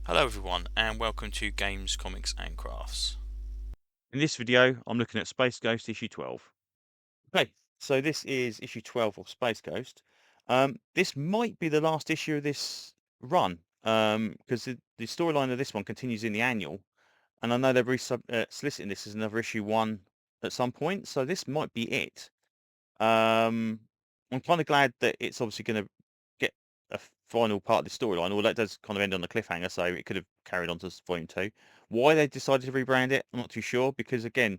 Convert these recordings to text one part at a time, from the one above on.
Hello everyone and welcome to Games, Comics and Crafts. In this video, I'm looking at Space Ghost issue 12. Okay, so this is issue 12 of Space Ghost. This might be the last issue of this run, because the storyline of this one continues in the annual, and I know they're soliciting this as another issue 1 at some point, so this might be it. I'm kind of glad that it's obviously going to get a final part of the storyline, although it does kind of end on a cliffhanger, so it could have carried on to volume 2. Why they decided to rebrand it, I'm not too sure, because again,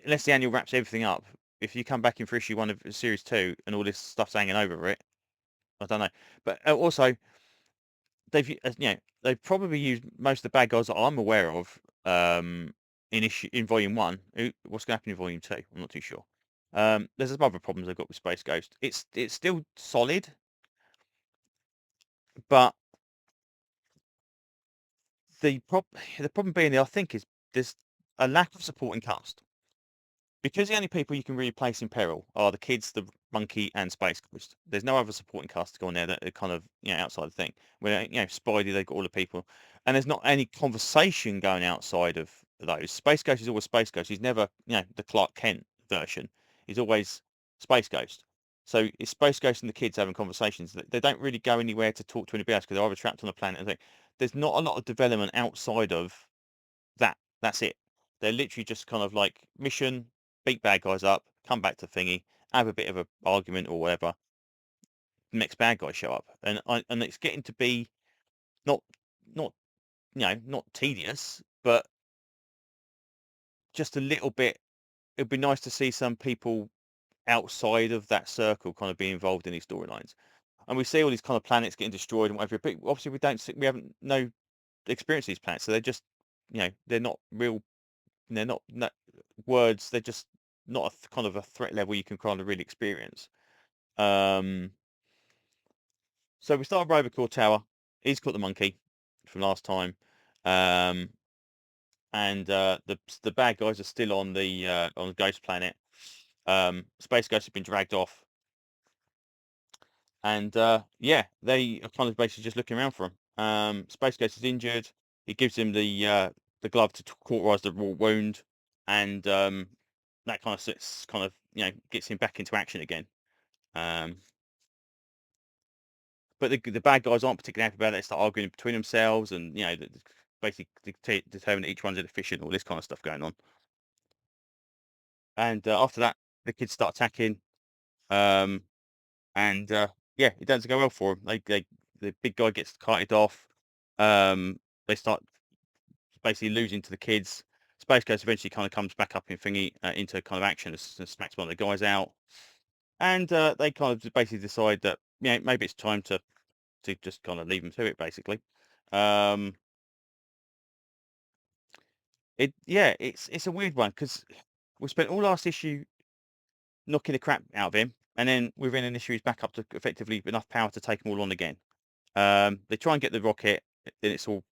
unless the annual wraps everything up, if you come back in for issue 1 of series 2 and all this stuff's hanging over it, I don't know. But also, they've probably used most of the bad guys that I'm aware of in volume 1. What's going to happen in volume 2? I'm not too sure. There's some other problems they've got with Space Ghost. It's still solid, but the prob the problem being there, I think, is there's a lack of supporting cast. Because the only people you can really place in peril are the kids, the monkey, and Space Ghost. There's no other supporting cast to go on there that are kind of outside the thing. Where Spidey, they've got all the people, and there's not any conversation going outside of those. Space Ghost is always Space Ghost. He's never the Clark Kent version. He's always Space Ghost. So it's Space Ghost and the kids having conversations. They don't really go anywhere to talk to anybody else because they're either trapped on a planet and thing. There's not a lot of development outside of that. That's it. They're literally just kind of like mission, beat bad guys up, come back to thingy, have a bit of a argument or whatever. Next bad guys show up, and it's getting to be not not not tedious, but just a little bit. It'd be nice to see some people outside of that circle kind of be involved in these storylines. And we see all these kind of planets getting destroyed and whatever. But obviously, we haven't no experience these planets, so they're just they're not real. They're not words. They're just not a kind of a threat level you can kind of really experience. Um, so we start with Robocall Tower. He's got the monkey from last time, um, and the bad guys are still on the Ghost Planet. Space Ghost have been dragged off, and yeah, they are kind of basically just looking around for him. Space Ghost is injured. He gives him the glove to cauterize the raw wound, and that kind of gets him back into action again. Um, but the bad guys aren't particularly happy about it. They start arguing between themselves, and basically determine that each one's inefficient, all this kind of stuff going on. And after that, the kids start attacking, um, and yeah, it doesn't go well for them. The big guy gets carted off. They start basically losing to the kids. Space Ghost eventually kind of comes back up in thingy into kind of action and smacks one of the guys out. And they kind of basically decide that maybe it's time to just kind of leave them to it basically. Um, it's a weird one because we spent all last issue knocking the crap out of him, and then within an issue he's back up to effectively enough power to take them all on again. They try and get the rocket, then it's all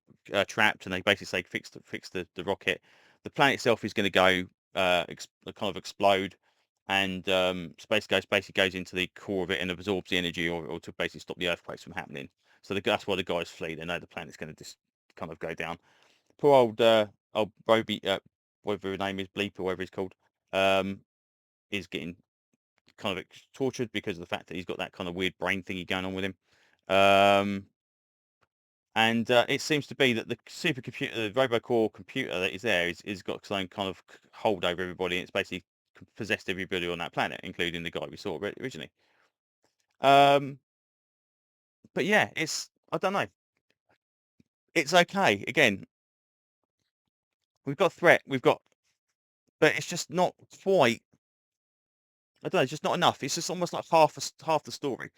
trapped, and they basically say fix the rocket. The planet itself is going to go kind of explode, and Space Ghost basically goes into the core of it and absorbs the energy, or to basically stop the earthquakes from happening. So that's why the guys flee. They know the planet's going to just kind of go down. Poor old Roby, whatever his name is, Bleep or whatever he's called, um, is getting kind of tortured because of the fact that he's got that kind of weird brain thingy going on with him. Um, and it seems to be that the supercomputer, the RoboCore computer that is there, is got some kind of hold over everybody. And it's basically possessed everybody on that planet, including the guy we saw originally. Um, but yeah, I don't know. It's okay. Again, we've got threat, but it's just not quite. I don't know. It's just not enough. It's just almost like half the story.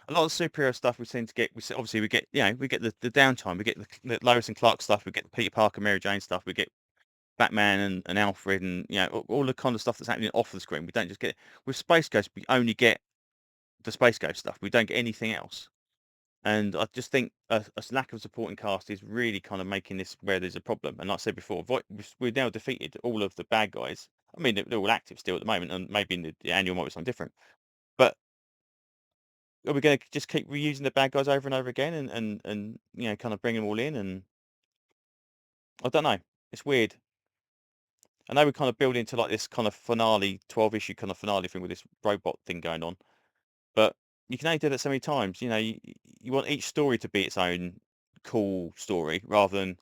A lot of superhero stuff we seem to get. Obviously we get we get the downtime. We get the Lois and Clark stuff. We get the Peter Parker, Mary Jane stuff. We get Batman and Alfred and all the kind of stuff that's happening off the screen. We don't just get it. With Space Ghost. We only get the Space Ghost stuff. We don't get anything else. And I just think a lack of supporting cast is really kind of making this where there's a problem. And like I said before, we've now defeated all of the bad guys. I mean, they're all active still at the moment, and maybe in the annual might be something different. But are we going to just keep reusing the bad guys over and over again, and you know, kind of bring them all in? And I don't know. It's weird. I know we're kind of building into like this kind of finale, 12-issue kind of finale thing with this robot thing going on, but you can only do that so many times. You know, you want each story to be its own cool story rather than,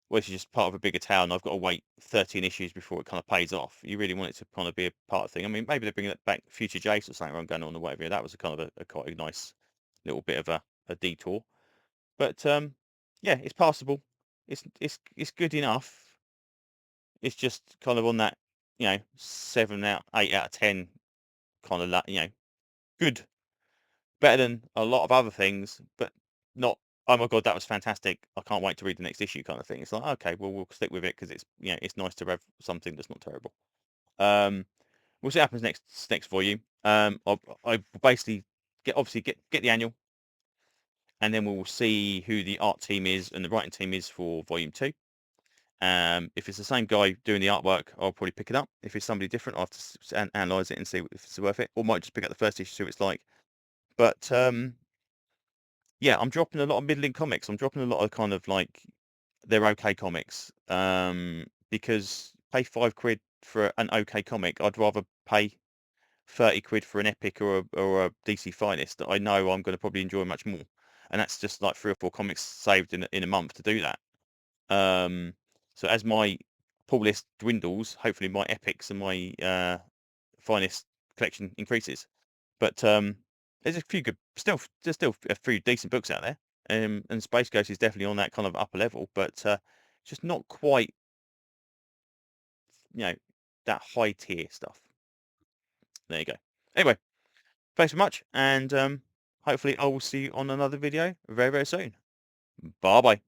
well, it's just part of a bigger tale and I've got to wait 13 issues before it kind of pays off. You really want it to kind of be a part of the thing. I mean, maybe they're bringing it back Future Jace or something around going on or whatever. That was a kind of a quite a nice little bit of a detour. But yeah, it's passable. It's good enough. It's just kind of on that, you know, 8 out of 10 kind of, you know, good, better than a lot of other things, but not, oh my god, that was fantastic, I can't wait to read the next issue kind of thing. It's like, okay, well, we'll stick with it because it's, you know, it's nice to have something that's not terrible. We'll see what happens next volume. I basically get the annual, and then we will see who the art team is and the writing team is for volume 2. If it's the same guy doing the artwork, I'll probably pick it up. If it's somebody different, I'll have to analyze it and see if it's worth it, or might just pick up the first issue, see what it's like. But yeah, I'm dropping a lot of middling comics. I'm dropping a lot of kind of like, they're okay comics, because pay £5 for an okay comic, I'd rather pay 30 quid for an epic or a DC Finest that I know I'm going to probably enjoy much more. And that's just like 3 or 4 comics saved in a month to do that. So as my pull list dwindles, hopefully my epics and my Finest collection increases. But there's a few good, there's still a few decent books out there. And Space Ghost is definitely on that kind of upper level, but just not quite, you know, that high tier stuff. There you go. Anyway, thanks so much, and hopefully I will see you on another video very, very soon. Bye bye.